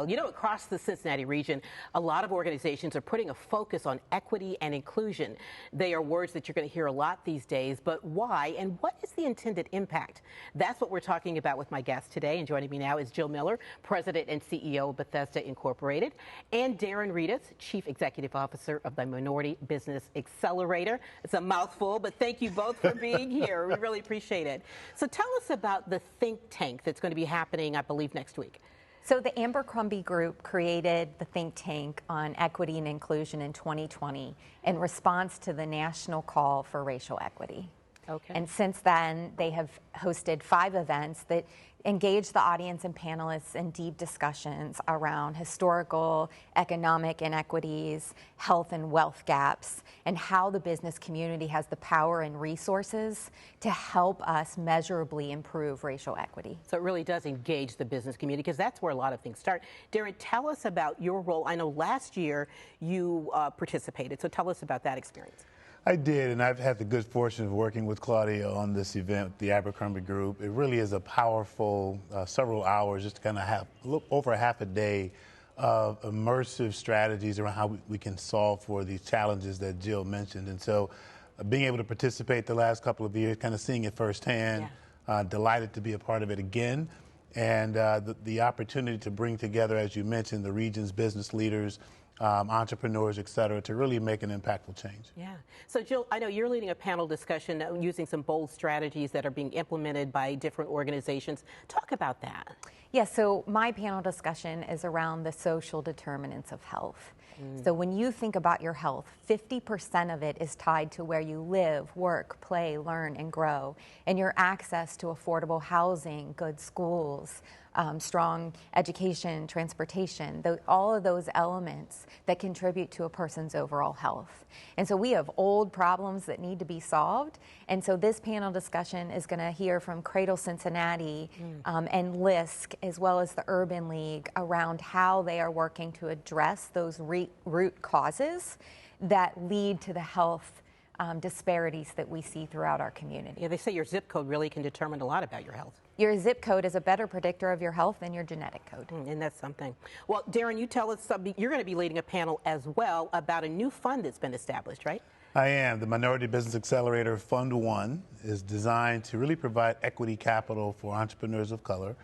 You know, across the Cincinnati region, a lot of organizations are putting a focus on equity and inclusion. They are words that you're going to hear a lot these days, but why and what is the intended impact? That's what we're talking about with my guest today. And joining me now is Jill Miller, President and CEO of Bethesda Incorporated, and Darrin, Chief Executive Officer of the Minority Business Accelerator. It's a mouthful, but thank you both for being here. We really appreciate it. So tell us about the think tank that's going to be happening, I believe, next week. So the Abercrumbie Group created the think tank on equity and inclusion in 2020 in response to the national call for racial equity. Okay. And since then, they have hosted 5 events that engage the audience and panelists in deep discussions around historical, economic inequities, health and wealth gaps, and how the business community has the power and resources to help us measurably improve racial equity. So it really does engage the business community because that's where a lot of things start. Darrin, tell us about your role. I know last year you participated, so tell us about that experience. I did, and I've had the good fortune of working with Claudia on this event, the Abercrumbie Group. It really is a powerful several hours, just to kind of have over half a day of immersive strategies around how we can solve for these challenges that Jill mentioned. And so being able to participate the last couple of years, kind of seeing it firsthand, delighted to be a part of it again. And the opportunity to bring together, as you mentioned, the region's business leaders, entrepreneurs, et cetera, to really make an impactful change. Yeah. So, Jill, I know you're leading a panel discussion using some bold strategies that are being implemented by different organizations. Talk about that. Yeah, so my panel discussion is around the social determinants of health. So when you think about your health, 50% of it is tied to where you live, work, play, learn, and grow. And your access to affordable housing, good schools, strong education, transportation, all of those elements that contribute to a person's overall health. And so we have old problems that need to be solved. And so this panel discussion is going to hear from Cradle Cincinnati and LISC, as well as the Urban League, around how they are working to address those root causes that lead to the health disparities that we see throughout our community. Yeah, they say your zip code really can determine a lot about your health. Your zip code is a better predictor of your health than your genetic code. And that's something. Well, Darrin, you tell us something. You're going to be leading a panel as well about a new fund that's been established, right? I am. The Minority Business Accelerator Fund 1 is designed to really provide equity capital for entrepreneurs of color.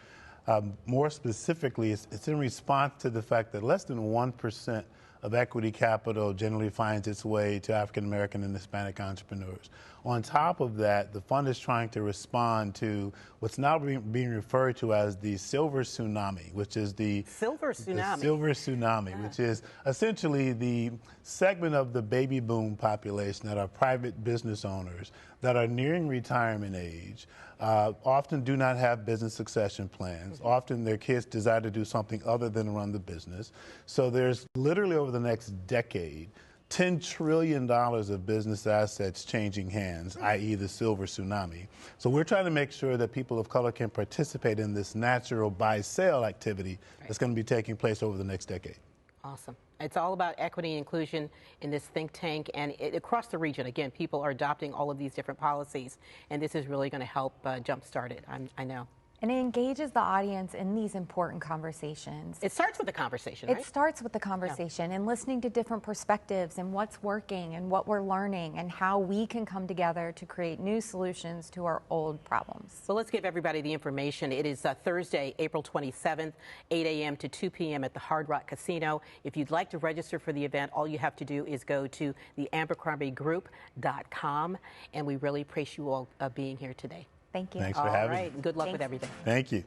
More specifically, it's in response to the fact that less than 1% of equity capital generally finds its way to African American and Hispanic entrepreneurs. On top of that, the fund is trying to respond to what's now being referred to as the silver tsunami, which is the silver tsunami, which is essentially the segment of the baby boom population that are private business owners that are nearing retirement age, often do not have business succession plans. Often their kids desire to do something other than run the business. So there's literally over the next decade, $10 trillion of business assets changing hands, i.e. the silver tsunami. So we're trying to make sure that people of color can participate in this natural buy-sell activity that's going to be taking place over the next decade. Awesome. It's all about equity and inclusion in this think tank, and across the region, again, people are adopting all of these different policies, and this is really going to help jumpstart it, I know. And it engages the audience in these important conversations. It starts with the conversation, right? It starts with the conversation and listening to different perspectives and what's working and what we're learning and how we can come together to create new solutions to our old problems. So let's give everybody the information. It is Thursday, April 27th, 8 a.m. to 2 p.m. at the Hard Rock Casino. If you'd like to register for the event, all you have to do is go to the AbercrumbieGroup.com, and we really appreciate you all being here today. Thank you. Thanks for having me. All right. Good luck with everything. Thank you.